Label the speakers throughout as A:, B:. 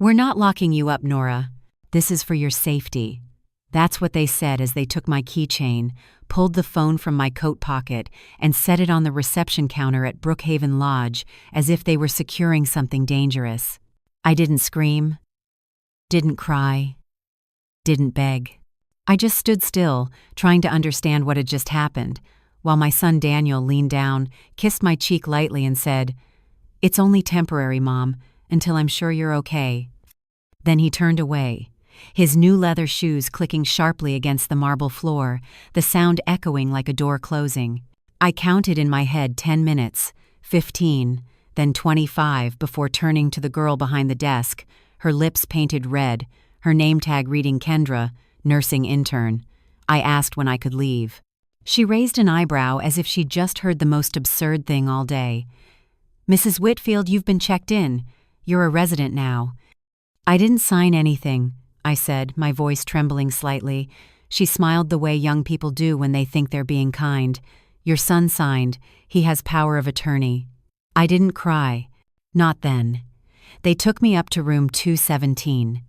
A: "We're not locking you up, Nora. This is for your safety." That's what they said as they took my keychain, pulled the phone from my coat pocket, and set it on the reception counter at Brookhaven Lodge as if they were securing something dangerous. I didn't scream, didn't cry, didn't beg. I just stood still, trying to understand what had just happened, while my son Daniel leaned down, kissed my cheek lightly, and said, "It's only temporary, Mom, until I'm sure you're okay." Then he turned away, his new leather shoes clicking sharply against the marble floor, the sound echoing like a door closing. I counted in my head 10 minutes, 15, then 25 before turning to the girl behind the desk, her lips painted red, her name tag reading Kendra, nursing intern. I asked when I could leave. She raised an eyebrow as if she'd just heard the most absurd thing all day. "Mrs. Whitfield, you've been checked in. You're a resident now." "I didn't sign anything," I said, my voice trembling slightly. She smiled the way young people do when they think they're being kind. "Your son signed. He has power of attorney." I didn't cry. Not then. They took me up to room 217.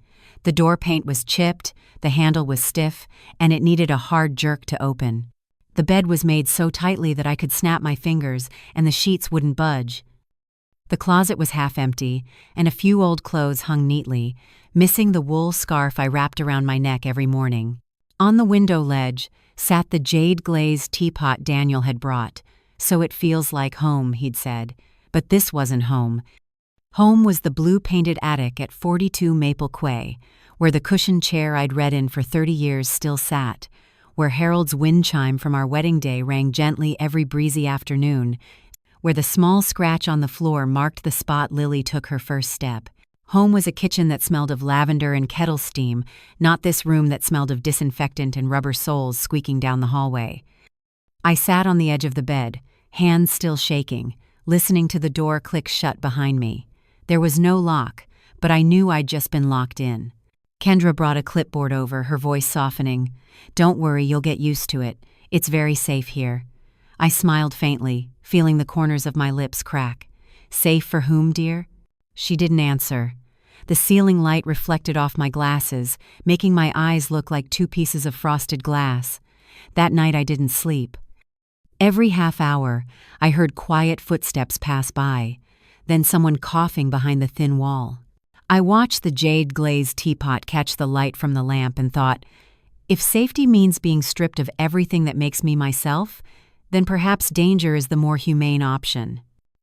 A: The door paint was chipped, the handle was stiff, and it needed a hard jerk to open. The bed was made so tightly that I could snap my fingers and the sheets wouldn't budge. The closet was half empty, and a few old clothes hung neatly, missing the wool scarf I wrapped around my neck every morning. On the window ledge sat the jade-glazed teapot Daniel had brought. "So it feels like home," he'd said. But this wasn't home. Home was the blue-painted attic at 42 Maple Quay, where the cushioned chair I'd read in for 30 years still sat, where Harold's wind chime from our wedding day rang gently every breezy afternoon, where the small scratch on the floor marked the spot Lily took her first step. Home was a kitchen that smelled of lavender and kettle steam, not this room that smelled of disinfectant and rubber soles squeaking down the hallway. I sat on the edge of the bed, hands still shaking, listening to the door click shut behind me. There was no lock, but I knew I'd just been locked in. Kendra brought a clipboard over, her voice softening. "Don't worry, you'll get used to it. It's very safe here." I smiled faintly, feeling the corners of my lips crack. "Safe for whom, dear?" She didn't answer. The ceiling light reflected off my glasses, making my eyes look like two pieces of frosted glass. That night I didn't sleep. Every half hour, I heard quiet footsteps pass by, then someone coughing behind the thin wall. I watched the jade-glazed teapot catch the light from the lamp and thought, if safety means being stripped of everything that makes me myself, then perhaps danger is the more humane option.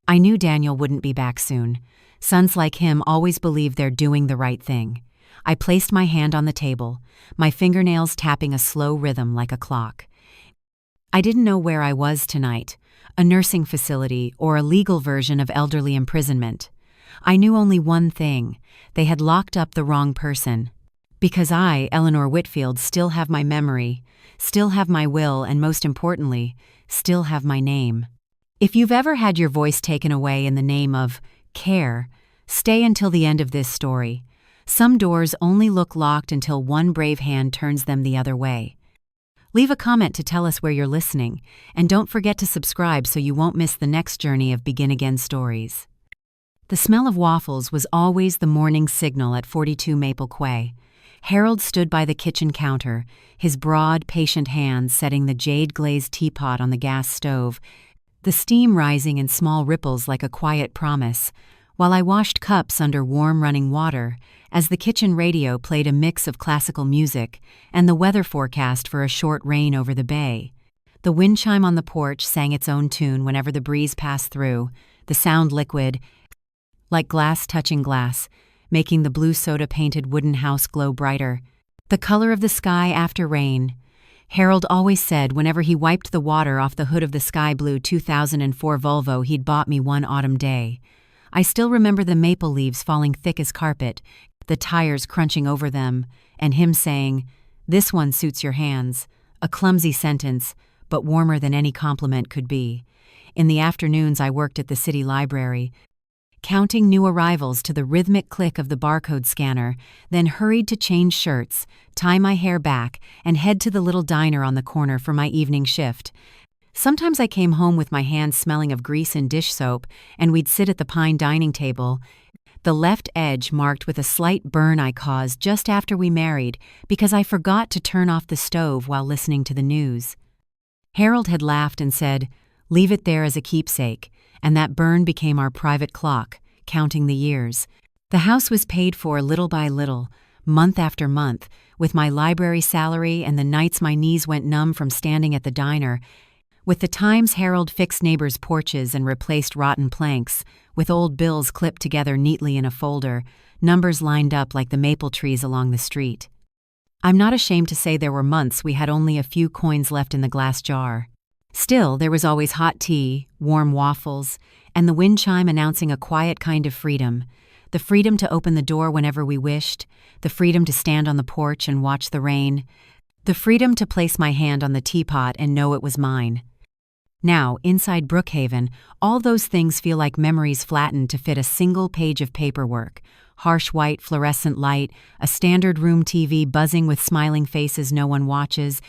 A: I knew Daniel wouldn't be back soon. Sons like him always believe they're doing the right thing. I placed my hand on the table, my fingernails tapping a slow rhythm like a clock. I didn't know where I was tonight, a nursing facility or a legal version of elderly imprisonment. I knew only one thing: they had locked up the wrong person. Because I, Eleanor Whitfield, still have my memory, still have my will, and most importantly, still have my name. If you've ever had your voice taken away in the name of care, stay until the end of this story. Some doors only look locked until one brave hand turns them the other way. Leave a comment to tell us where you're listening, and don't forget to subscribe so you won't miss the next journey of Begin Again stories. The smell of waffles was always the morning signal at 42 Maple Quay. Harold stood by the kitchen counter, his broad, patient hands setting the jade-glazed teapot on the gas stove, the steam rising in small ripples like a quiet promise, while I washed cups under warm running water as the kitchen radio played a mix of classical music and the weather forecast for a short rain over the bay. The wind chime on the porch sang its own tune whenever the breeze passed through, the sound liquid, like glass touching glass, making the blue soda-painted wooden house glow brighter. The color of the sky after rain. Harold always said whenever he wiped the water off the hood of the sky blue 2004 Volvo he'd bought me one autumn day. I still remember the maple leaves falling thick as carpet, the tires crunching over them, and him saying, "This one suits your hands," a clumsy sentence, but warmer than any compliment could be. In the afternoons I worked at the city library, counting new arrivals to the rhythmic click of the barcode scanner, then hurried to change shirts, tie my hair back, and head to the little diner on the corner for my evening shift. Sometimes I came home with my hands smelling of grease and dish soap, and we'd sit at the pine dining table, the left edge marked with a slight burn I caused just after we married because I forgot to turn off the stove while listening to the news. Harold had laughed and said, "Leave it there as a keepsake," and that burn became our private clock, counting the years. The house was paid for little by little, month after month, with my library salary and the nights my knees went numb from standing at the diner. With the times Harold fixed neighbors' porches and replaced rotten planks, with old bills clipped together neatly in a folder, numbers lined up like the maple trees along the street. I'm not ashamed to say there were months we had only a few coins left in the glass jar. Still, there was always hot tea, warm waffles, and the wind chime announcing a quiet kind of freedom. The freedom to open the door whenever we wished, the freedom to stand on the porch and watch the rain, the freedom to place my hand on the teapot and know it was mine. Now, inside Brookhaven, all those things feel like memories flattened to fit a single page of paperwork. Harsh white fluorescent light, a standard room TV buzzing with smiling faces no one watches,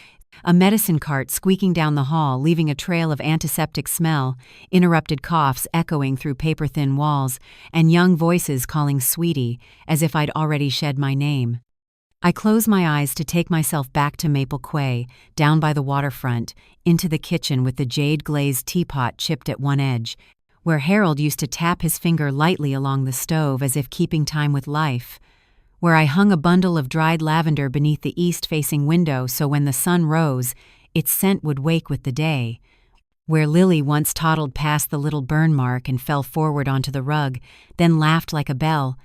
A: a medicine cart squeaking down the hall leaving a trail of antiseptic smell, interrupted coughs echoing through paper-thin walls, and young voices calling sweetie, as if I'd already shed my name. I close my eyes to take myself back to Maple Quay, down by the waterfront, into the kitchen with the jade-glazed teapot chipped at one edge, where Harold used to tap his finger lightly along the stove as if keeping time with life, where I hung a bundle of dried lavender beneath the east-facing window so when the sun rose, its scent would wake with the day, where Lily once toddled past the little burn mark and fell forward onto the rug, then laughed like a bell,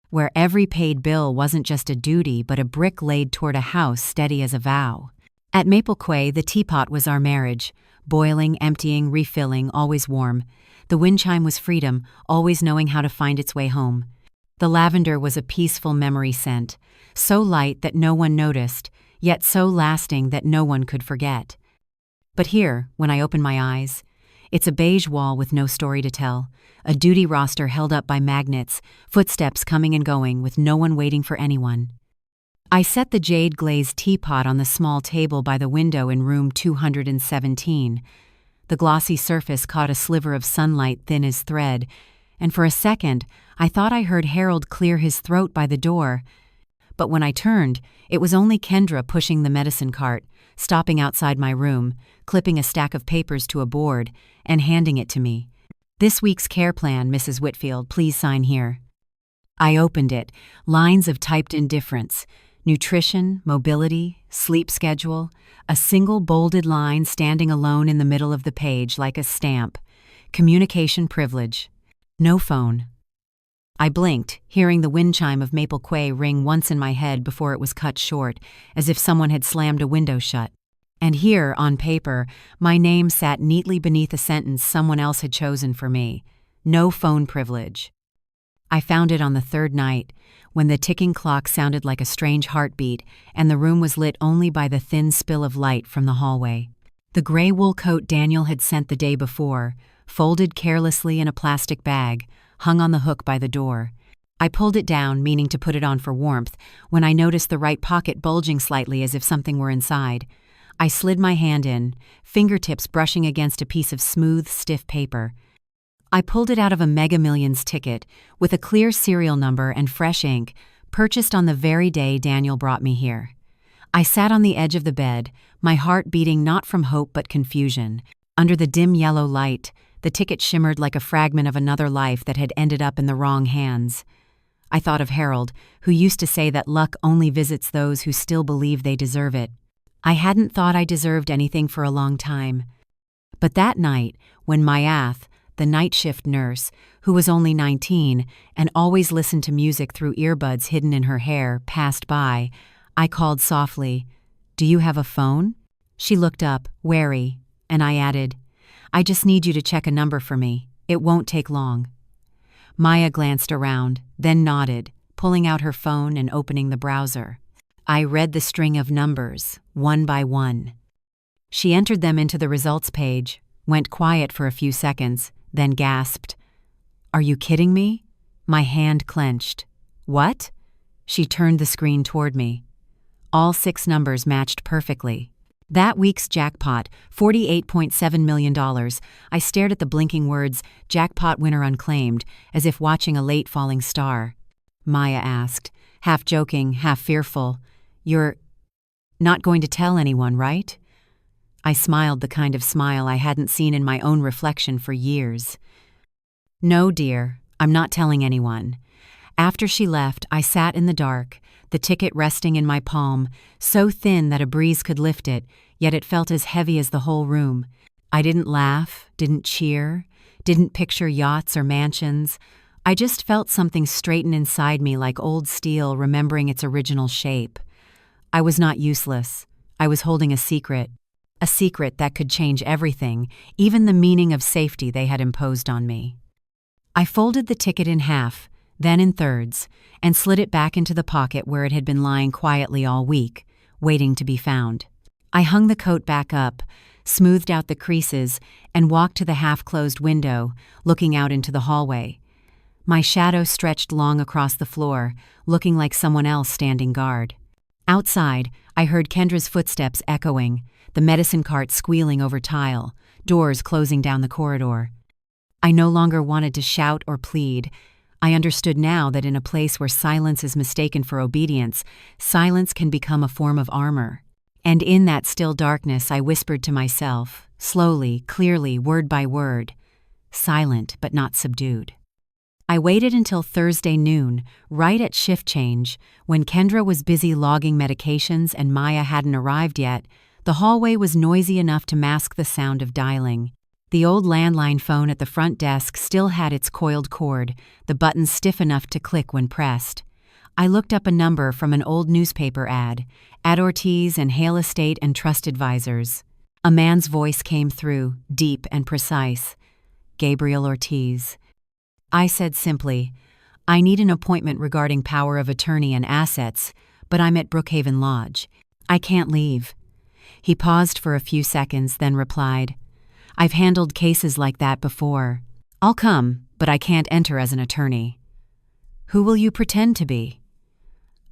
A: where every paid bill wasn't just a duty but a brick laid toward a house steady as a vow. At Maple Quay, the teapot was our marriage, boiling, emptying, refilling, always warm. The wind chime was freedom, always knowing how to find its way home. The lavender was a peaceful memory scent, so light that no one noticed, yet so lasting that no one could forget. But here, when I open my eyes, it's a beige wall with no story to tell, a duty roster held up by magnets, footsteps coming and going with no one waiting for anyone. I set the jade-glazed teapot on the small table by the window in room 217. The glossy surface caught a sliver of sunlight thin as thread, and for a second I thought I heard Harold clear his throat by the door. But when I turned, it was only Kendra pushing the medicine cart, stopping outside my room, clipping a stack of papers to a board, and handing it to me. "This week's care plan, Mrs. Whitfield, please sign here." I opened it, lines of typed indifference, nutrition, mobility, sleep schedule, a single bolded line standing alone in the middle of the page like a stamp, communication privilege, no phone. I blinked, hearing the wind chime of Maple Quay ring once in my head before it was cut short, as if someone had slammed a window shut. And here, on paper, my name sat neatly beneath a sentence someone else had chosen for me. No phone privilege. I found it on the third night, when the ticking clock sounded like a strange heartbeat and the room was lit only by the thin spill of light from the hallway. The gray wool coat Daniel had sent the day before, folded carelessly in a plastic bag, hung on the hook by the door. I pulled it down, meaning to put it on for warmth, when I noticed the right pocket bulging slightly as if something were inside. I slid my hand in, fingertips brushing against a piece of smooth, stiff paper. I pulled it out of a Mega Millions ticket, with a clear serial number and fresh ink, purchased on the very day Daniel brought me here. I sat on the edge of the bed, my heart beating not from hope but confusion. Under the dim yellow light, the ticket shimmered like a fragment of another life that had ended up in the wrong hands. I thought of Harold, who used to say that luck only visits those who still believe they deserve it. I hadn't thought I deserved anything for a long time. But that night, when Myath, the night shift nurse, who was only 19 and always listened to music through earbuds hidden in her hair, passed by, I called softly, "Do you have a phone?" She looked up, wary, and I added, "I just need you to check a number for me. It won't take long." Maya glanced around, then nodded, pulling out her phone and opening the browser. I read the string of numbers, one by one. She entered them into the results page, went quiet for a few seconds, then gasped, "Are you kidding me?" My hand clenched. "What?" She turned the screen toward me. All 6 numbers matched perfectly. That week's jackpot, $48.7 million. I stared at the blinking words, jackpot winner unclaimed, as if watching a late falling star. Maya asked, half joking, half fearful, "You're not going to tell anyone, right?" I smiled the kind of smile I hadn't seen in my own reflection for years. "No, dear, I'm not telling anyone." After she left, I sat in the dark, the ticket resting in my palm, so thin that a breeze could lift it, yet it felt as heavy as the whole room. I didn't laugh, didn't cheer, didn't picture yachts or mansions. I just felt something straighten inside me like old steel remembering its original shape. I was not useless. I was holding a secret that could change everything, even the meaning of safety they had imposed on me. I folded the ticket in half, then in thirds, and slid it back into the pocket where it had been lying quietly all week, waiting to be found. I hung the coat back up, smoothed out the creases, and walked to the half-closed window, looking out into the hallway. My shadow stretched long across the floor, looking like someone else standing guard. Outside, I heard Kendra's footsteps echoing, the medicine cart squealing over tile, doors closing down the corridor. I no longer wanted to shout or plead. I understood now that in a place where silence is mistaken for obedience, silence can become a form of armor. And in that still darkness, I whispered to myself, slowly, clearly, word by word, silent but not subdued. I waited until Thursday noon, right at shift change, when Kendra was busy logging medications and Maya hadn't arrived yet. The hallway was noisy enough to mask the sound of dialing. The old landline phone at the front desk still had its coiled cord, the buttons stiff enough to click when pressed. I looked up a number from an old newspaper ad Ortiz and Hale Estate and Trust Advisors. A man's voice came through, deep and precise. "Gabriel Ortiz." I said simply, "I need an appointment regarding power of attorney and assets, but I'm at Brookhaven Lodge. I can't leave." He paused for a few seconds, then replied, "I've handled cases like that before. I'll come, but I can't enter as an attorney." "Who will you pretend to be?"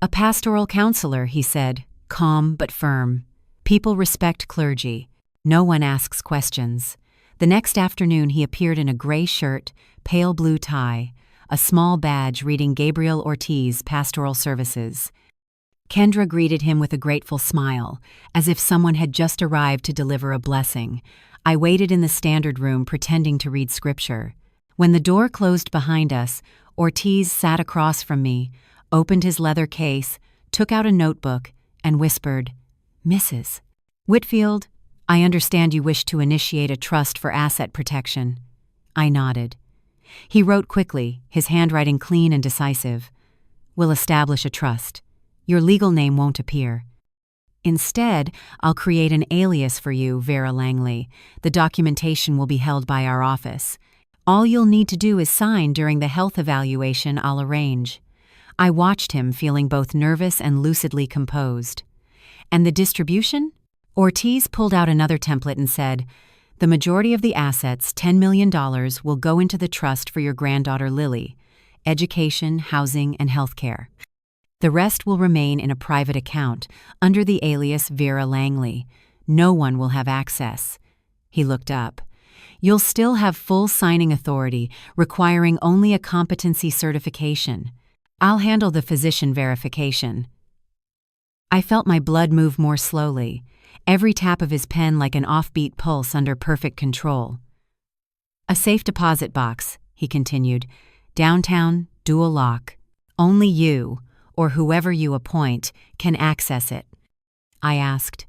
A: "A pastoral counselor," he said, calm but firm. "People respect clergy. No one asks questions." The next afternoon he appeared in a gray shirt, pale blue tie, a small badge reading Gabriel Ortiz Pastoral Services. Kendra greeted him with a grateful smile, as if someone had just arrived to deliver a blessing. I waited in the standard room pretending to read scripture. When the door closed behind us, Ortiz sat across from me, opened his leather case, took out a notebook, and whispered, "Mrs. Whitfield, I understand you wish to initiate a trust for asset protection." I nodded. He wrote quickly, his handwriting clean and decisive. "We'll establish a trust. Your legal name won't appear. Instead, I'll create an alias for you, Vera Langley. The documentation will be held by our office. All you'll need to do is sign during the health evaluation I'll arrange." I watched him, feeling both nervous and lucidly composed. "And the distribution?" Ortiz pulled out another template and said, "The majority of the assets, $10 million, will go into the trust for your granddaughter Lily, education, housing, and health care. The rest will remain in a private account, under the alias Vera Langley. No one will have access." He looked up. "You'll still have full signing authority, requiring only a competency certification. I'll handle the physician verification." I felt my blood move more slowly, every tap of his pen like an offbeat pulse under perfect control. "A safe deposit box," he continued. "Downtown, dual lock. Only you, or whoever you appoint, can access it." I asked,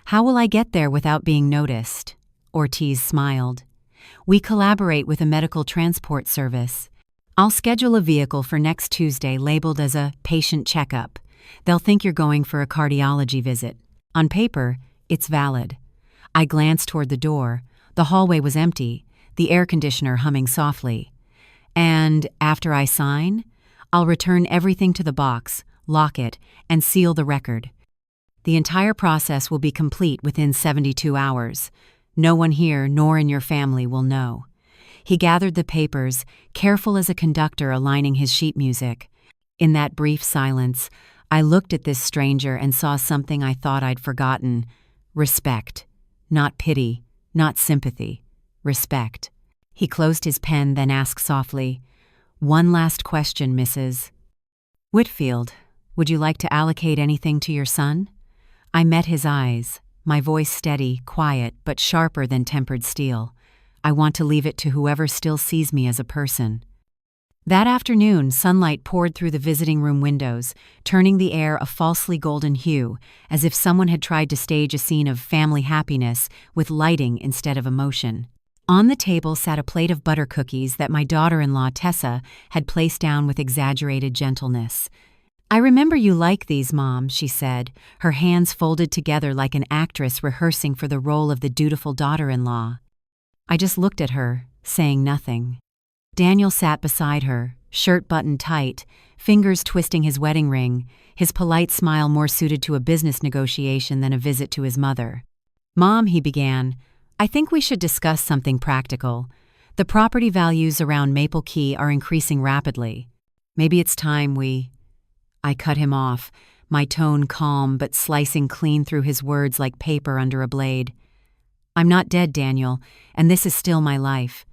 A: "How will I get there without being noticed?" Ortiz smiled. "We collaborate with a medical transport service. I'll schedule a vehicle for next Tuesday labeled as a patient checkup. They'll think you're going for a cardiology visit. On paper, it's valid." I glanced toward the door. The hallway was empty, the air conditioner humming softly. "And after I sign, I'll return everything to the box, lock it, and seal the record. The entire process will be complete within 72 hours. No one here nor in your family will know." He gathered the papers, careful as a conductor aligning his sheet music. In that brief silence, I looked at this stranger and saw something I thought I'd forgotten. Respect. Not pity, not sympathy. Respect. He closed his pen, then asked softly, "One last question, Mrs. Whitfield. Would you like to allocate anything to your son?" I met his eyes, my voice steady, quiet, but sharper than tempered steel. "I want to leave it to whoever still sees me as a person." That afternoon, sunlight poured through the visiting room windows, turning the air a falsely golden hue, as if someone had tried to stage a scene of family happiness with lighting instead of emotion. On the table sat a plate of butter cookies that my daughter-in-law, Tessa, had placed down with exaggerated gentleness. "I remember you like these, Mom," she said, her hands folded together like an actress rehearsing for the role of the dutiful daughter-in-law. I just looked at her, saying nothing. Daniel sat beside her, shirt buttoned tight, fingers twisting his wedding ring, his polite smile more suited to a business negotiation than a visit to his mother. "Mom," he began, "I think we should discuss something practical. The property values around Maple Key are increasing rapidly. Maybe it's time we—" I cut him off, my tone calm but slicing clean through his words like paper under a blade. "I'm not dead, Daniel, and this is still my life."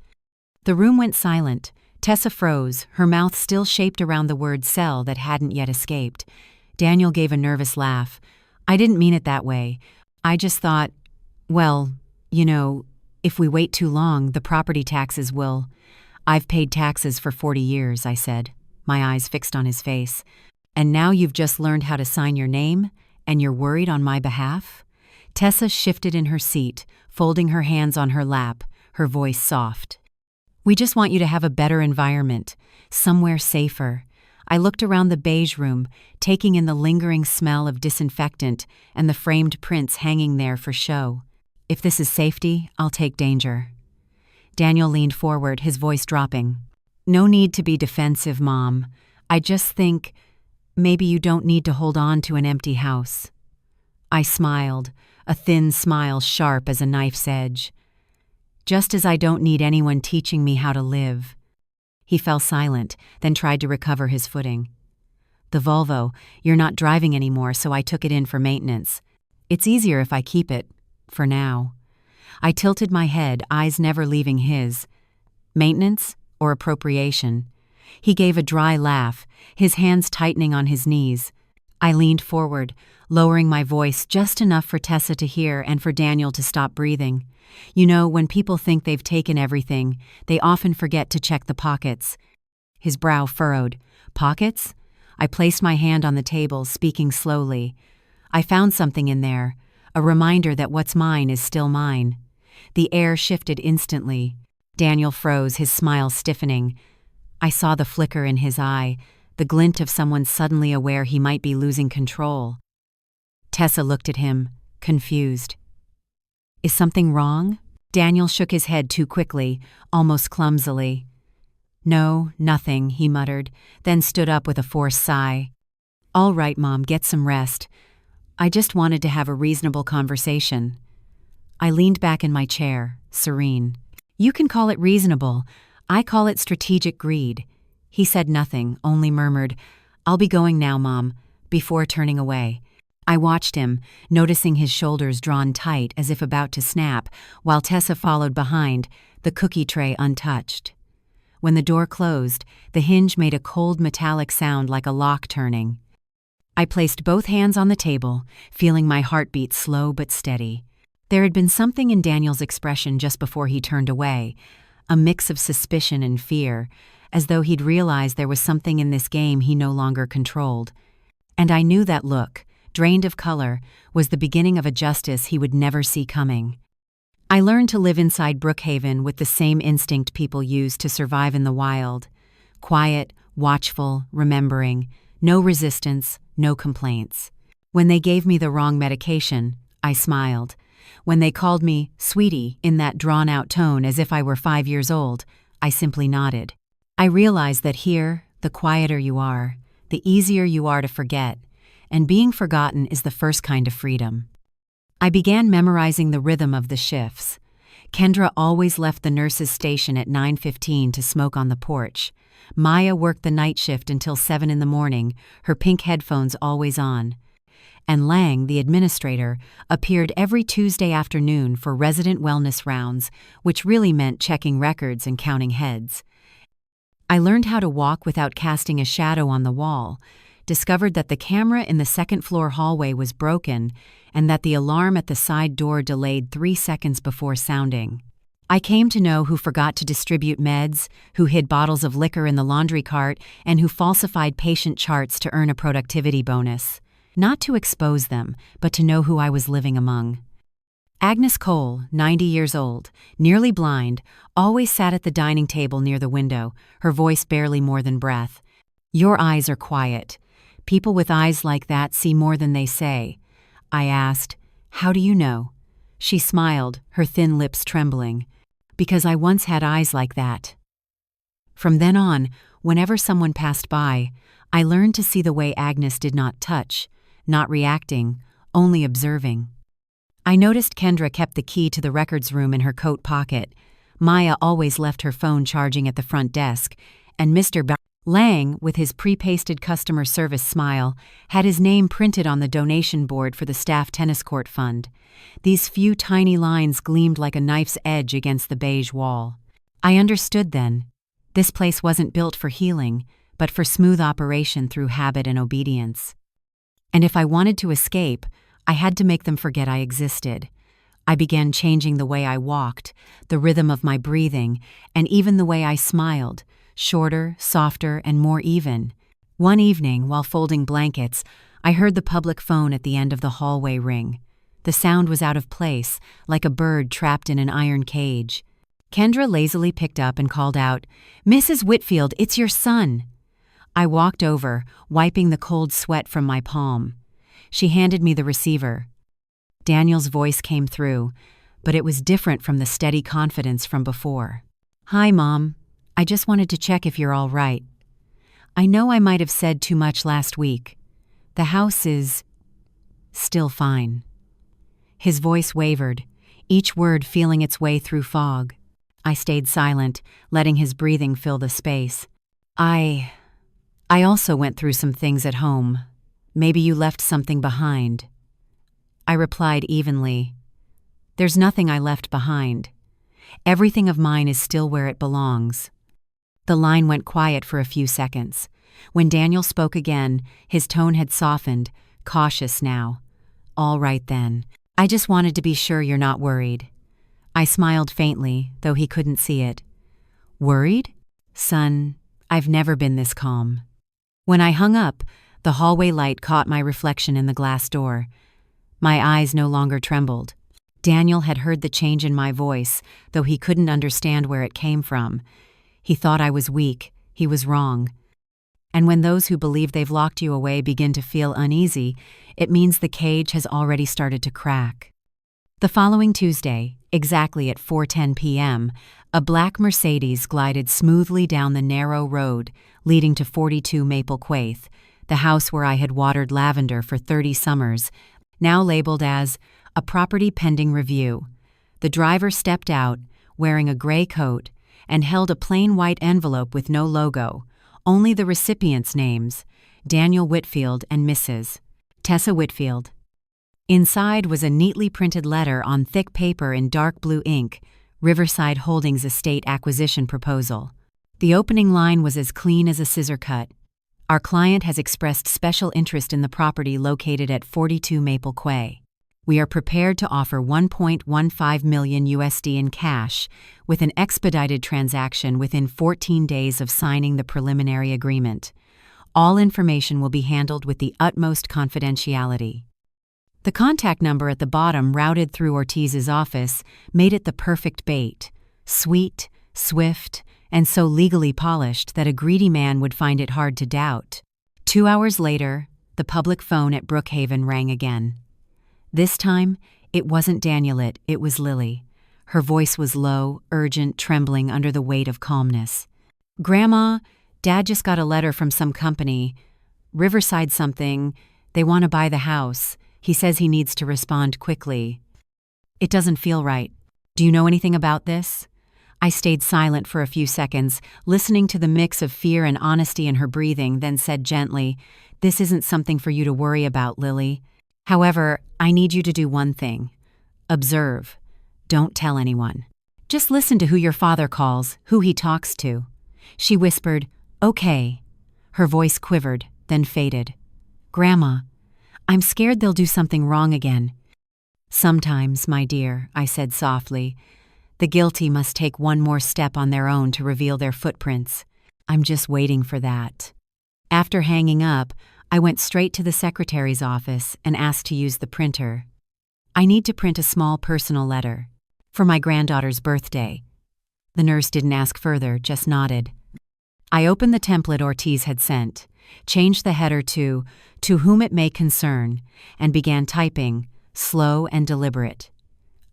A: The room went silent. Tessa froze, her mouth still shaped around the word sell that hadn't yet escaped. Daniel gave a nervous laugh. "I didn't mean it that way. I just thought, well, if we wait too long, the property taxes will—" "I've paid taxes for 40 years, I said, my eyes fixed on his face. "And now you've just learned how to sign your name, and you're worried on my behalf?" Tessa shifted in her seat, folding her hands on her lap, her voice soft. "We just want you to have a better environment, somewhere safer." I looked around the beige room, taking in the lingering smell of disinfectant and the framed prints hanging there for show. "If this is safety, I'll take danger." Daniel leaned forward, his voice dropping. "No need to be defensive, Mom. I just think maybe you don't need to hold on to an empty house." I smiled, a thin smile sharp as a knife's edge. "Just as I don't need anyone teaching me how to live." He fell silent, then tried to recover his footing. "The Volvo, you're not driving anymore, so I took it in for maintenance. It's easier if I keep it, for now." I tilted my head, eyes never leaving his. "Maintenance or appropriation?" He gave a dry laugh, his hands tightening on his knees. I leaned forward, lowering my voice just enough for Tessa to hear and for Daniel to stop breathing. When people think they've taken everything, they often forget to check the pockets. His brow furrowed. "Pockets?" I placed my hand on the table, speaking slowly. "I found something in there, a reminder that what's mine is still mine." The air shifted instantly. Daniel froze, his smile stiffening. I saw the flicker in his eye, the glint of someone suddenly aware he might be losing control. Tessa looked at him, confused. "Is something wrong?" Daniel shook his head too quickly, almost clumsily. "No, nothing," he muttered, then stood up with a forced sigh. "All right, Mom, get some rest. I just wanted to have a reasonable conversation." I leaned back in my chair, serene. "You can call it reasonable. I call it strategic greed." He said nothing, only murmured, "I'll be going now, Mom," before turning away. I watched him, noticing his shoulders drawn tight as if about to snap, while Tessa followed behind, the cookie tray untouched. When the door closed, the hinge made a cold metallic sound like a lock turning. I placed both hands on the table, feeling my heartbeat slow but steady. There had been something in Daniel's expression just before he turned away, a mix of suspicion and fear, as though he'd realized there was something in this game he no longer controlled. And I knew that look, drained of color, was the beginning of a justice he would never see coming. I learned to live inside Brookhaven with the same instinct people use to survive in the wild. Quiet, watchful, remembering, no resistance, no complaints. When they gave me the wrong medication, I smiled. When they called me sweetie in that drawn-out tone as if I were 5 years old, I simply nodded. I realized that here, the quieter you are, the easier you are to forget, and being forgotten is the first kind of freedom. I began memorizing the rhythm of the shifts. Kendra always left the nurse's station at 9:15 to smoke on the porch. Maya worked the night shift until 7 in the morning, her pink headphones always on. and Lang, the administrator, appeared every Tuesday afternoon for resident wellness rounds, which really meant checking records and counting heads. I learned how to walk without casting a shadow on the wall, discovered that the camera in the second-floor hallway was broken, and that the alarm at the side door delayed 3 seconds before sounding. I came to know who forgot to distribute meds, who hid bottles of liquor in the laundry cart, and who falsified patient charts to earn a productivity bonus. Not to expose them, but to know who I was living among. Agnes Cole, 90 years old, nearly blind, always sat at the dining table near the window, her voice barely more than breath. "Your eyes are quiet. People with eyes like that see more than they say." I asked, "How do you know?" She smiled, her thin lips trembling. "Because I once had eyes like that." From then on, whenever someone passed by, I learned to see the way Agnes did not touch, not reacting, only observing. I noticed Kendra kept the key to the records room in her coat pocket. Maya always left her phone charging at the front desk, and Mr. Lang, with his pre-pasted customer service smile, had his name printed on the donation board for the staff tennis court fund. These few tiny lines gleamed like a knife's edge against the beige wall. I understood then. This place wasn't built for healing, but for smooth operation through habit and obedience. And if I wanted to escape, I had to make them forget I existed. I began changing the way I walked, the rhythm of my breathing, and even the way I smiled, shorter, softer, and more even. One evening, while folding blankets, I heard the public phone at the end of the hallway ring. The sound was out of place, like a bird trapped in an iron cage. Kendra lazily picked up and called out, "Mrs. Whitfield, it's your son." I walked over, wiping the cold sweat from my palm. She handed me the receiver. Daniel's voice came through, but it was different from the steady confidence from before. "Hi, Mom. I just wanted to check if you're all right. I know I might have said too much last week. The house is still fine." His voice wavered, each word feeling its way through fog. I stayed silent, letting his breathing fill the space. I also went through some things at home. Maybe you left something behind." I replied evenly, "There's nothing I left behind. Everything of mine is still where it belongs." The line went quiet for a few seconds. When Daniel spoke again, his tone had softened, cautious now. "All right then. I just wanted to be sure you're not worried." I smiled faintly, though he couldn't see it. "Worried? Son, I've never been this calm." When I hung up, the hallway light caught my reflection in the glass door. My eyes no longer trembled. Daniel had heard the change in my voice, though he couldn't understand where it came from. He thought I was weak. He was wrong. And when those who believe they've locked you away begin to feel uneasy, it means the cage has already started to crack. The following Tuesday, exactly at 4:10 p.m., a black Mercedes glided smoothly down the narrow road leading to 42 Maple Quaith, the house where I had watered lavender for 30 summers, now labeled as a property pending review. The driver stepped out, wearing a gray coat, and held a plain white envelope with no logo, only the recipients' names, Daniel Whitfield and Mrs. Tessa Whitfield. Inside was a neatly printed letter on thick paper in dark blue ink, Riverside Holdings Estate Acquisition Proposal. The opening line was as clean as a scissor cut. Our client has expressed special interest in the property located at 42 Maple Quay. We are prepared to offer $1.15 million in cash, with an expedited transaction within 14 days of signing the preliminary agreement. All information will be handled with the utmost confidentiality. The contact number at the bottom, routed through Ortiz's office, made it the perfect bait. Sweet, swift, and so legally polished that a greedy man would find it hard to doubt. 2 hours later, the public phone at Brookhaven rang again. This time, it wasn't Daniel, it was Lily. Her voice was low, urgent, trembling under the weight of calmness. "Grandma, Dad just got a letter from some company. Riverside something. They want to buy the house. He says he needs to respond quickly. It doesn't feel right. Do you know anything about this?" I stayed silent for a few seconds, listening to the mix of fear and honesty in her breathing, then said gently, "This isn't something for you to worry about, Lily. However, I need you to do one thing. Observe. Don't tell anyone. Just listen to who your father calls, who he talks to." She whispered, "Okay." Her voice quivered, then faded. "Grandma, I'm scared they'll do something wrong again." "Sometimes, my dear," I said softly, "the guilty must take one more step on their own to reveal their footprints. I'm just waiting for that." After hanging up, I went straight to the secretary's office and asked to use the printer. "I need to print a small personal letter for my granddaughter's birthday." The nurse didn't ask further, just nodded. I opened the template Ortiz had sent, changed the header to whom it may concern, and began typing, slow and deliberate.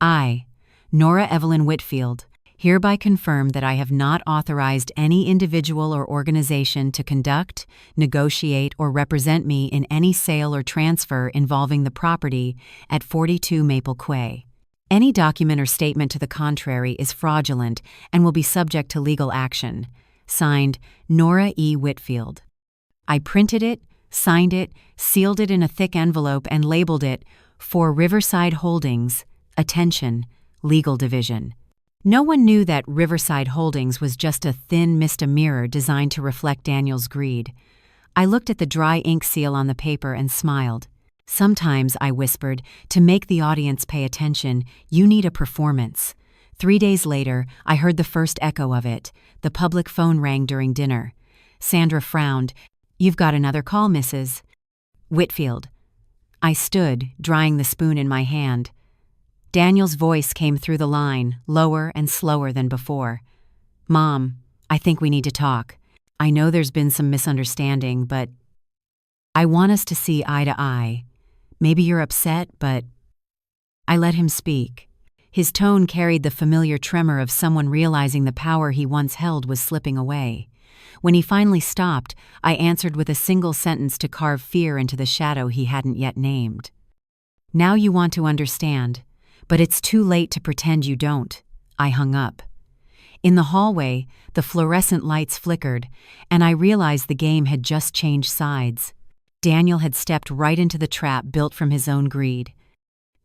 A: "I, Nora Evelyn Whitfield, hereby confirm that I have not authorized any individual or organization to conduct, negotiate, or represent me in any sale or transfer involving the property at 42 Maple Quay. Any document or statement to the contrary is fraudulent and will be subject to legal action. Signed, Nora E. Whitfield." I printed it, signed it, sealed it in a thick envelope, and labeled it, "For Riverside Holdings, Attention, Legal Division." No one knew that Riverside Holdings was just a thin misdemeanor designed to reflect Daniel's greed. I looked at the dry ink seal on the paper and smiled. "Sometimes," I whispered, "to make the audience pay attention, you need a performance." 3 days later, I heard the first echo of it. The public phone rang during dinner. Sandra frowned. "You've got another call, Mrs. Whitfield." I stood, drying the spoon in my hand. Daniel's voice came through the line, lower and slower than before. "Mom, I think we need to talk. I know there's been some misunderstanding, but I want us to see eye to eye. Maybe you're upset, but—" I let him speak. His tone carried the familiar tremor of someone realizing the power he once held was slipping away. When he finally stopped, I answered with a single sentence to carve fear into the shadow he hadn't yet named. "Now you want to understand, but it's too late to pretend you don't." I hung up. In the hallway, the fluorescent lights flickered, and I realized the game had just changed sides. Daniel had stepped right into the trap built from his own greed.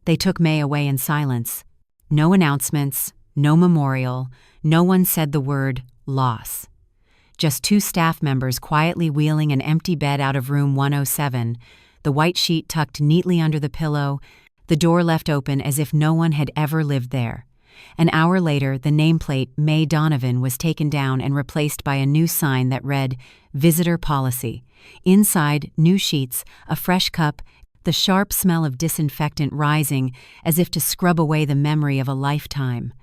A: They took May away in silence. No announcements, no memorial, no one said the word loss. Just 2 staff members quietly wheeling an empty bed out of room 107, the white sheet tucked neatly under the pillow, the door left open as if no one had ever lived there. An hour later, the nameplate May Donovan was taken down and replaced by a new sign that read, "Visitor Policy." Inside, new sheets, a fresh cup, the sharp smell of disinfectant rising as if to scrub away the memory of a lifetime.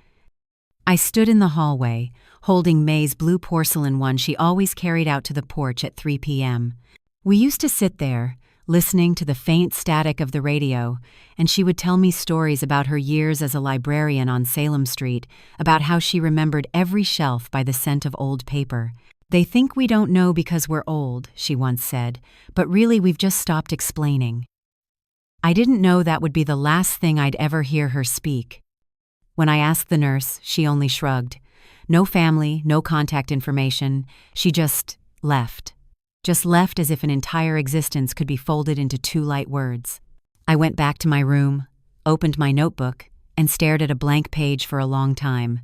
A: I stood in the hallway, holding May's blue porcelain one she always carried out to the porch at 3 p.m. We used to sit there, listening to the faint static of the radio, and she would tell me stories about her years as a librarian on Salem Street, about how she remembered every shelf by the scent of old paper. "They think we don't know because we're old," she once said, "but really we've just stopped explaining." I didn't know that would be the last thing I'd ever hear her speak. When I asked the nurse, she only shrugged. No family, no contact information. She just left. Just left as if an entire existence could be folded into 2 light words. I went back to my room, opened my notebook, and stared at a blank page for a long time.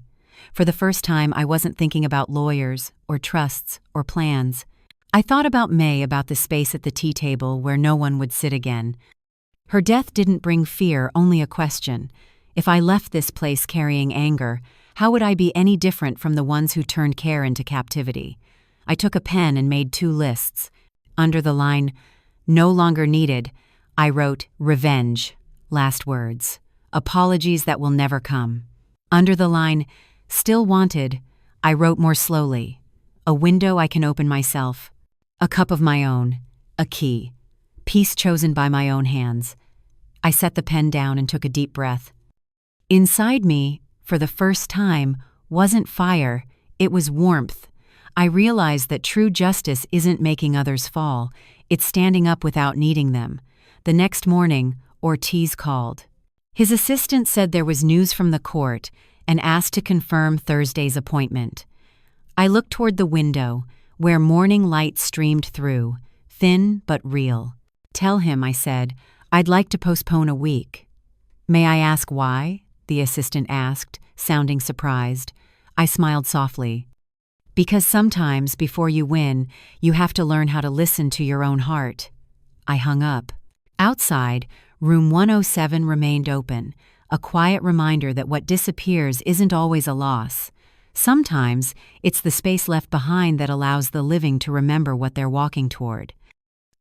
A: For the first time, I wasn't thinking about lawyers, or trusts, or plans. I thought about May, about the space at the tea table where no one would sit again. Her death didn't bring fear, only a question. If I left this place carrying anger, how would I be any different from the ones who turned care into captivity? I took a pen and made 2 lists. Under the line, "No longer needed," I wrote, "Revenge," last words, "Apologies that will never come." Under the line, "Still wanted," I wrote more slowly, "A window I can open myself, a cup of my own, a key, peace chosen by my own hands." I set the pen down and took a deep breath. Inside me, for the first time, wasn't fire, it was warmth. I realized that true justice isn't making others fall, it's standing up without needing them. The next morning, Ortiz called. His assistant said there was news from the court and asked to confirm Thursday's appointment. I looked toward the window, where morning light streamed through, thin but real. "Tell him," I said, "I'd like to postpone a week." "May I ask why?" the assistant asked, sounding surprised. I smiled softly. "Because sometimes, before you win, you have to learn how to listen to your own heart." I hung up. Outside, room 107 remained open, a quiet reminder that what disappears isn't always a loss. Sometimes, it's the space left behind that allows the living to remember what they're walking toward.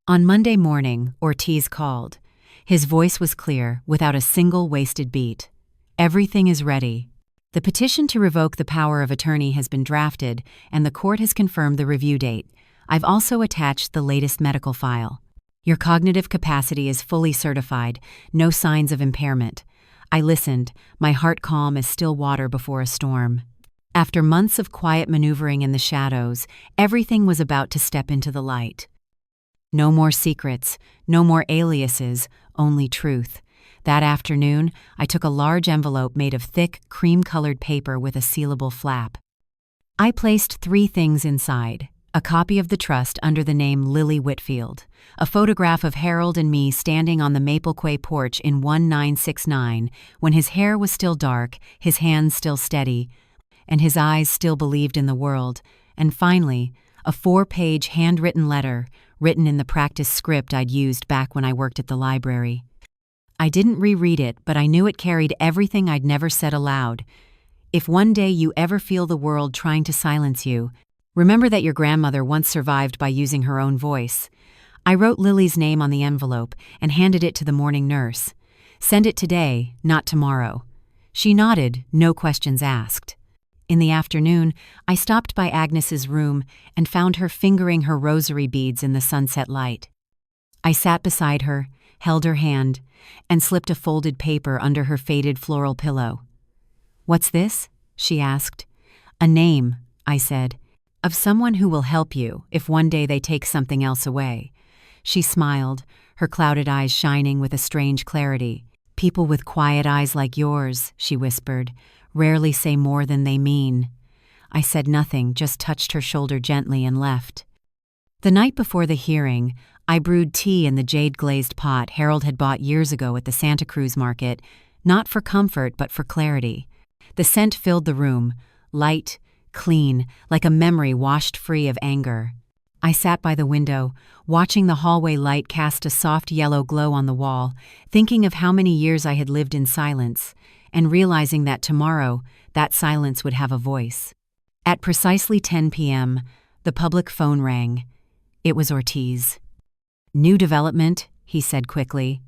A: On Monday morning, Ortiz called. His voice was clear, without a single wasted beat. "Everything is ready. The petition to revoke the power of attorney has been drafted, and the court has confirmed the review date. I've also attached the latest medical file. Your cognitive capacity is fully certified, no signs of impairment." I listened, my heart calm as still water before a storm. After months of quiet maneuvering in the shadows, everything was about to step into the light. No more secrets, no more aliases, only truth. That afternoon, I took a large envelope made of thick, cream-colored paper with a sealable flap. I placed 3 things inside: a copy of the trust under the name Lily Whitfield, a photograph of Harold and me standing on the Maple Quay porch in 1969, when his hair was still dark, his hands still steady, and his eyes still believed in the world, and finally, a 4-page handwritten letter, written in the practice script I'd used back when I worked at the library. I didn't reread it, but I knew it carried everything I'd never said aloud. If one day you ever feel the world trying to silence you, remember that your grandmother once survived by using her own voice. I wrote Lily's name on the envelope and handed it to the morning nurse. "Send it today, not tomorrow." She nodded, no questions asked. In the afternoon, I stopped by Agnes's room and found her fingering her rosary beads in the sunset light. I sat beside her, held her hand, and slipped a folded paper under her faded floral pillow. "What's this?" she asked. "A name," I said, "of someone who will help you if one day they take something else away." She smiled, her clouded eyes shining with a strange clarity. "People with quiet eyes like yours," she whispered, "rarely say more than they mean." I said nothing, just touched her shoulder gently and left. The night before the hearing, I brewed tea in the jade-glazed pot Harold had bought years ago at the Santa Cruz market, not for comfort but for clarity. The scent filled the room, light, clean, like a memory washed free of anger. I sat by the window, watching the hallway light cast a soft yellow glow on the wall, thinking of how many years I had lived in silence, and realizing that tomorrow, that silence would have a voice. At precisely 10 p.m., the public phone rang. It was Ortiz. "New development," he said quickly.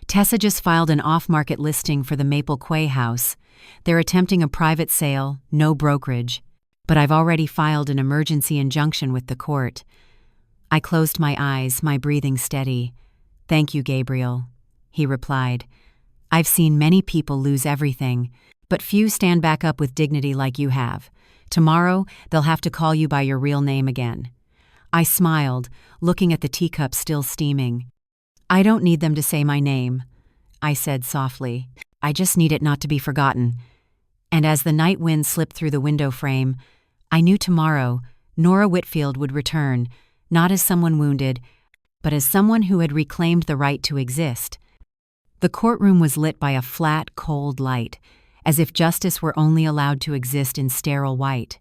A: "Tessa just filed an off-market listing for the Maple Quay house. They're attempting a private sale, no brokerage. But I've already filed an emergency injunction with the court." I closed my eyes, my breathing steady. "Thank you, Gabriel," he replied. "I've seen many people lose everything, but few stand back up with dignity like you have. Tomorrow, they'll have to call you by your real name again." I smiled, looking at the teacup still steaming. "I don't need them to say my name," I said softly. "I just need it not to be forgotten." And as the night wind slipped through the window frame, I knew tomorrow Nora Whitfield would return, not as someone wounded, but as someone who had reclaimed the right to exist. The courtroom was lit by a flat, cold light, as if justice were only allowed to exist in sterile white.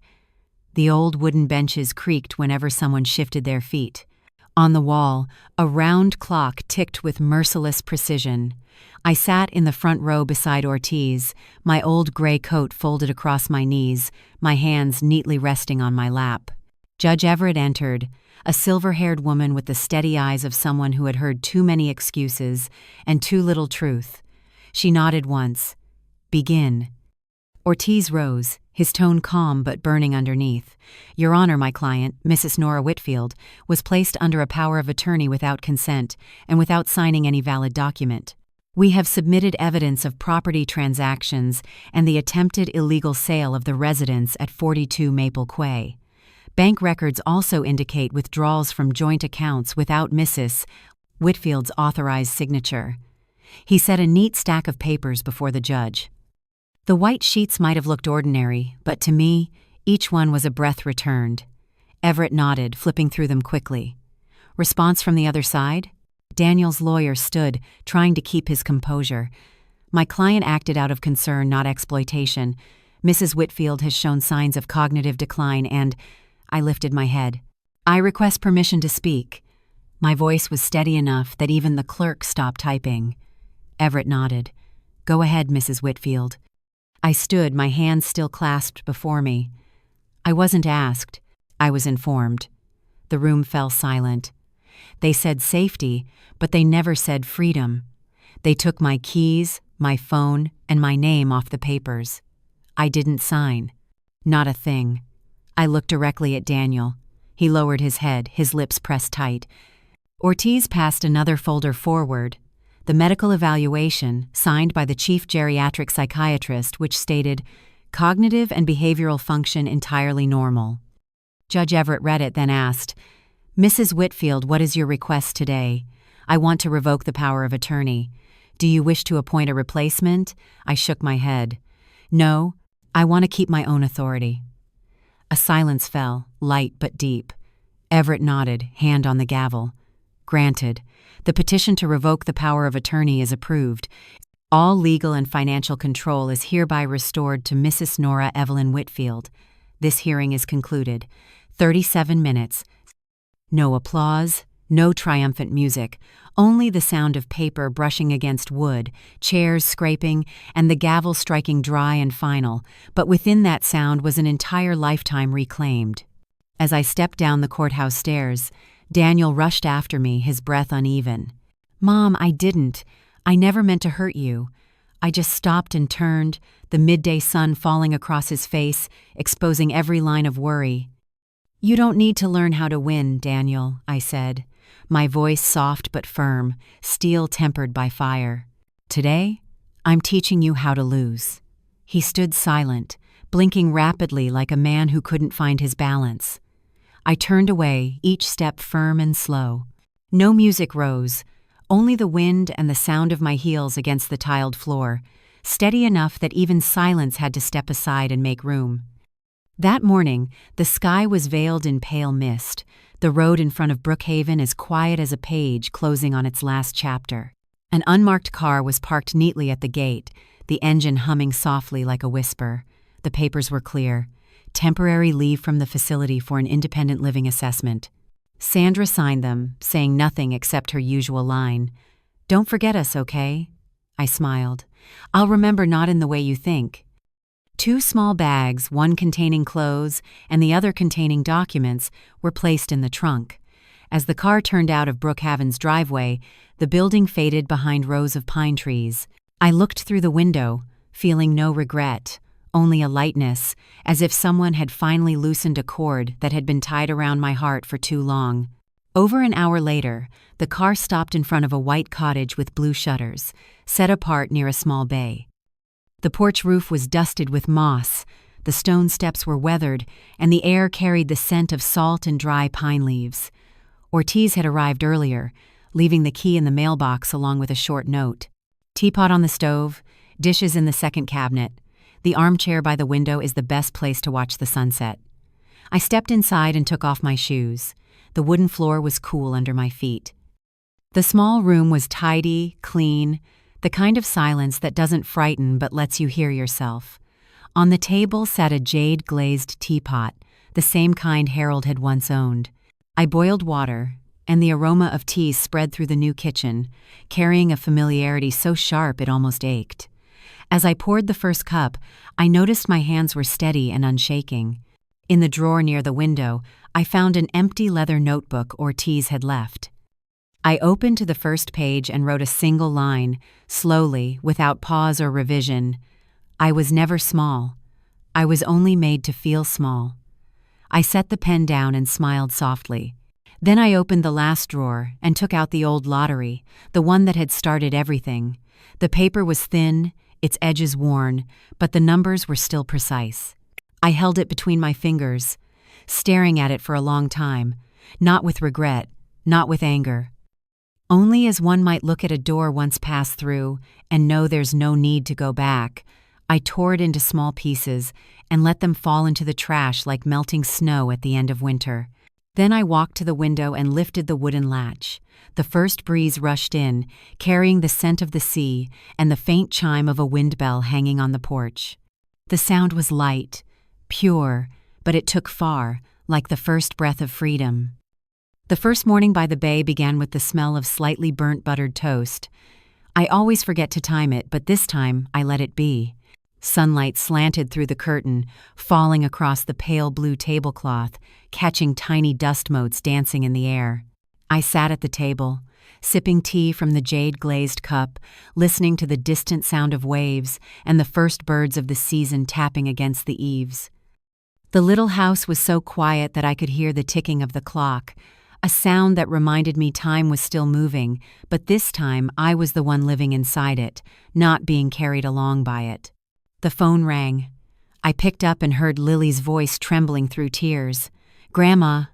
A: The old wooden benches creaked whenever someone shifted their feet. On the wall, a round clock ticked with merciless precision. I sat in the front row beside Ortiz, my old gray coat folded across my knees, my hands neatly resting on my lap. Judge Everett entered, a silver-haired woman with the steady eyes of someone who had heard too many excuses and too little truth. She nodded once. "Begin." Ortiz rose, his tone calm but burning underneath. "Your Honor, my client, Mrs. Nora Whitfield, was placed under a power of attorney without consent and without signing any valid document. We have submitted evidence of property transactions and the attempted illegal sale of the residence at 42 Maple Quay. Bank records also indicate withdrawals from joint accounts without Mrs. Whitfield's authorized signature." He set a neat stack of papers before the judge. The white sheets might have looked ordinary, but to me, each one was a breath returned. Everett nodded, flipping through them quickly. "Response from the other side?" Daniel's lawyer stood, trying to keep his composure. My client acted out of concern, not exploitation. Mrs. Whitfield has shown signs of cognitive decline and— I lifted my head. I request permission to speak. My voice was steady enough that even the clerk stopped typing. Everett nodded. Go ahead, Mrs. Whitfield. I stood, my hands still clasped before me. I wasn't asked. I was informed. The room fell silent. They said safety, but they never said freedom. They took my keys, my phone, and my name off the papers. I didn't sign. Not a thing. I looked directly at Daniel. He lowered his head, his lips pressed tight. Ortiz passed another folder forward. The medical evaluation, signed by the chief geriatric psychiatrist, which stated, cognitive and behavioral function entirely normal. Judge Everett read it, then asked, Mrs. Whitfield, what is your request today? I want to revoke the power of attorney. Do you wish to appoint a replacement? I shook my head. No, I want to keep my own authority. A silence fell, light but deep. Everett nodded, hand on the gavel. Granted. The petition to revoke the power of attorney is approved. All legal and financial control is hereby restored to Mrs. Nora Evelyn Whitfield. This hearing is concluded. 37 minutes. No applause, no triumphant music, only the sound of paper brushing against wood, chairs scraping, and the gavel striking dry and final, but within that sound was an entire lifetime reclaimed. As I stepped down the courthouse stairs, Daniel rushed after me, his breath uneven. Mom, I didn't. I never meant to hurt you. I just stopped and turned, the midday sun falling across his face, exposing every line of worry. You don't need to learn how to win, Daniel, I said, my voice soft but firm, steel tempered by fire. Today, I'm teaching you how to lose. He stood silent, blinking rapidly like a man who couldn't find his balance. I turned away, each step firm and slow. No music rose, only the wind and the sound of my heels against the tiled floor, steady enough that even silence had to step aside and make room. That morning, the sky was veiled in pale mist, the road in front of Brookhaven as quiet as a page closing on its last chapter. An unmarked car was parked neatly at the gate, the engine humming softly like a whisper. The papers were clear. Temporary leave from the facility for an independent living assessment. Sandra signed them, saying nothing except her usual line. Don't forget us, okay? I smiled. I'll remember, not in the way you think. 2 small bags, one containing clothes and the other containing documents, were placed in the trunk. As the car turned out of Brookhaven's driveway, the building faded behind rows of pine trees. I looked through the window, feeling no regret, only a lightness, as if someone had finally loosened a cord that had been tied around my heart for too long. Over an hour later, the car stopped in front of a white cottage with blue shutters, set apart near a small bay. The porch roof was dusted with moss, the stone steps were weathered, and the air carried the scent of salt and dry pine leaves. Ortiz had arrived earlier, leaving the key in the mailbox along with a short note. Teapot on the stove, dishes in the second cabinet. The armchair by the window is the best place to watch the sunset. I stepped inside and took off my shoes. The wooden floor was cool under my feet. The small room was tidy, clean, the kind of silence that doesn't frighten but lets you hear yourself. On the table sat a jade-glazed teapot, the same kind Harold had once owned. I boiled water, and the aroma of tea spread through the new kitchen, carrying a familiarity so sharp it almost ached. As I poured the first cup, I noticed my hands were steady and unshaking. In the drawer near the window, I found an empty leather notebook Ortiz had left. I opened to the first page and wrote a single line, slowly, without pause or revision. I was never small. I was only made to feel small. I set the pen down and smiled softly. Then I opened the last drawer and took out the old lottery, the one that had started everything. The paper was thin, its edges worn, but the numbers were still precise. I held it between my fingers, staring at it for a long time, not with regret, not with anger. Only as one might look at a door once passed through and know there's no need to go back. I tore it into small pieces and let them fall into the trash like melting snow at the end of winter. Then I walked to the window and lifted the wooden latch. The first breeze rushed in, carrying the scent of the sea and the faint chime of a wind bell hanging on the porch. The sound was light, pure, but it took far, like the first breath of freedom. The first morning by the bay began with the smell of slightly burnt buttered toast. I always forget to time it, but this time I let it be. Sunlight slanted through the curtain, falling across the pale blue tablecloth, catching tiny dust motes dancing in the air. I sat at the table, sipping tea from the jade-glazed cup, listening to the distant sound of waves and the first birds of the season tapping against the eaves. The little house was so quiet that I could hear the ticking of the clock, a sound that reminded me time was still moving, but this time I was the one living inside it, not being carried along by it. The phone rang. I picked up and heard Lily's voice trembling through tears. "Grandma,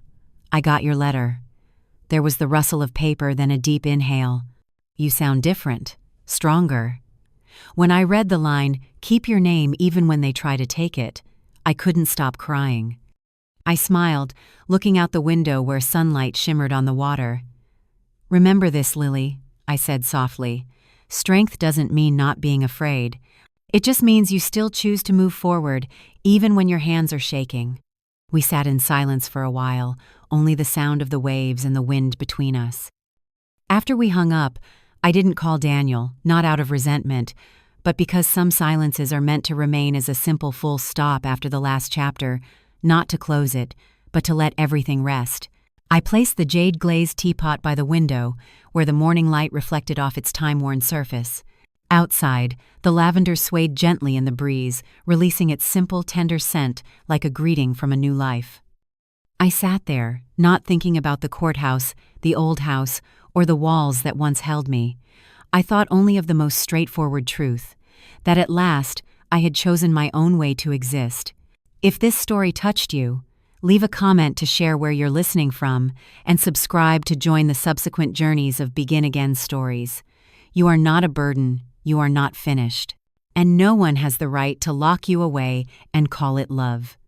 A: I got your letter." There was the rustle of paper, then a deep inhale. "You sound different, stronger." When I read the line, "Keep your name even when they try to take it," I couldn't stop crying. I smiled, looking out the window where sunlight shimmered on the water. "Remember this, Lily," I said softly. "Strength doesn't mean not being afraid. It just means you still choose to move forward, even when your hands are shaking." We sat in silence for a while, only the sound of the waves and the wind between us. After we hung up, I didn't call Daniel, not out of resentment, but because some silences are meant to remain as a simple full stop after the last chapter, not to close it, but to let everything rest. I placed the jade-glazed teapot by the window, where the morning light reflected off its time-worn surface. Outside, the lavender swayed gently in the breeze, releasing its simple, tender scent like a greeting from a new life. I sat there, not thinking about the courthouse, the old house, or the walls that once held me. I thought only of the most straightforward truth, that at last I had chosen my own way to exist. If this story touched you, leave a comment to share where you're listening from, and subscribe to join the subsequent journeys of Begin Again stories. You are not a burden. You are not finished. And no one has the right to lock you away and call it love.